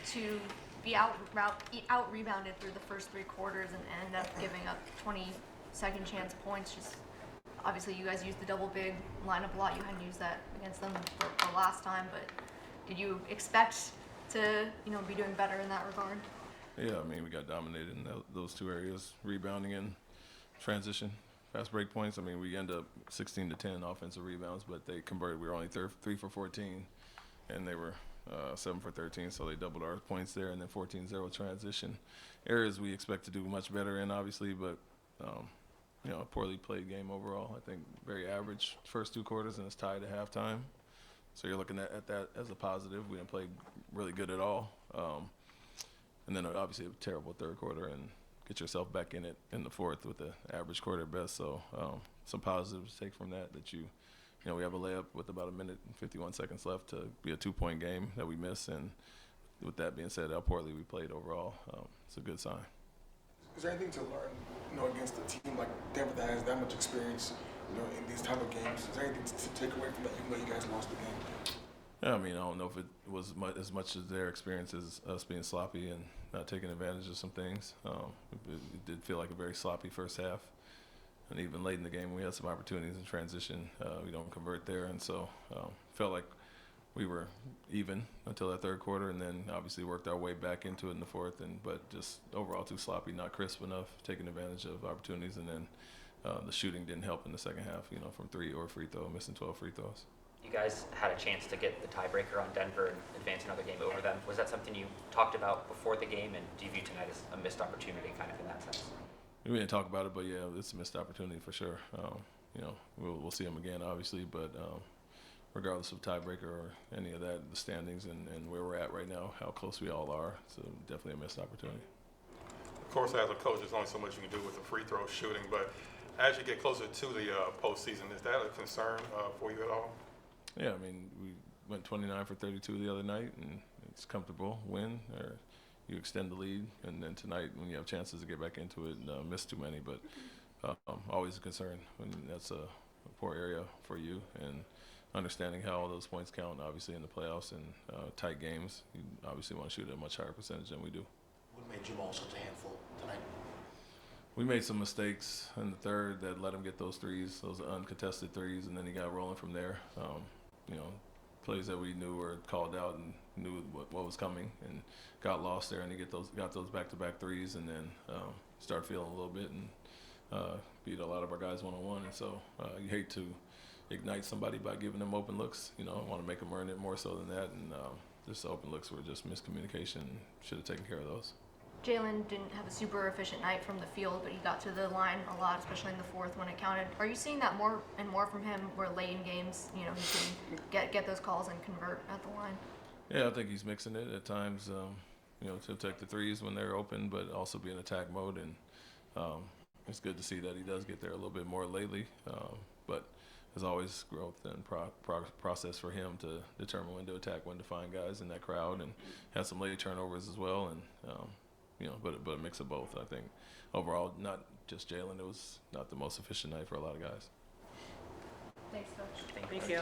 to be out rebounded through the first 3 quarters and end up giving up 20 second chance points. Just obviously you guys used the double big lineup a lot. You hadn't used that against them for last time, but did you expect to be doing better in that regard? Yeah, I mean, we got dominated in those two areas, rebounding and transition, fast break points. I mean, we end up 16 to 10 offensive rebounds, but they converted. We were only 3 for 14, and they were 7 for 13, so they doubled our points there, and then 14-0 transition. Areas we expect to do much better in, obviously, but a poorly played game overall. I think very average first 2 quarters, and it's tied at halftime. So you're looking at that as a positive. We didn't play really good at all. And then obviously a terrible third quarter, and get yourself back in it in the fourth with the average quarter at best. So some positives to take from that we have a layup with about 1 minute and 51 seconds left to be a 2-point game that we miss. And with that being said, how poorly we played overall, it's a good sign. Is there anything to learn, against a team like Denver that has that much experience, in these type of games? Is there anything to take away from that, even though you guys lost the game? Yeah, I mean, I don't know if it was as much as their experience as us being sloppy and not taking advantage of some things. It did feel like a very sloppy first half. And even late in the game, we had some opportunities in transition. We don't convert there. And so felt like we were even until that third quarter, and then obviously worked our way back into it in the fourth. But just overall too sloppy, not crisp enough, taking advantage of opportunities. And then the shooting didn't help in the second half, from 3 or free throw, missing 12 free throws. You guys had a chance to get the tiebreaker on Denver and advance another game over them. Was that something you talked about before the game, and do you view tonight as a missed opportunity kind of in that sense? We didn't talk about it, but yeah, it's a missed opportunity for sure. We'll see them again, obviously, but regardless of tiebreaker or any of that, the standings and where we're at right now, how close we all are, so definitely a missed opportunity. Of course, as a coach, there's only so much you can do with the free throw shooting, but as you get closer to the postseason, is that a concern for you at all? Yeah, I mean, we went 29 for 32 the other night, and it's comfortable win, or you extend the lead, and then tonight when you have chances to get back into it, miss too many, but always a concern when that's a poor area for you, and understanding how all those points count, obviously, in the playoffs and tight games, you obviously want to shoot at a much higher percentage than we do. What made Jamal such a handful tonight? We made some mistakes in the third that let him get those threes, those uncontested threes, and then he got rolling from there. Plays that we knew were called out and knew what was coming, and got lost there, and he got those back-to-back threes, and then start feeling a little bit and beat a lot of our guys one-on-one. And so you hate to ignite somebody by giving them open looks. I want to make them earn it more so than that, and just the open looks were just miscommunication. Should have taken care of those. Jalen didn't have a super efficient night from the field, but he got to the line a lot, especially in the fourth when it counted. Are you seeing that more and more from him, where late in games, he can get those calls and convert at the line? Yeah, I think he's mixing it at times, to take the threes when they're open, but also be in attack mode. And it's good to see that he does get there a little bit more lately. But there's always growth and process for him to determine when to attack, when to find guys in that crowd, and had some late turnovers as well. And but a mix of both. I think overall, not just Jalen, it was not the most efficient night for a lot of guys. Thanks, Coach. Thank you.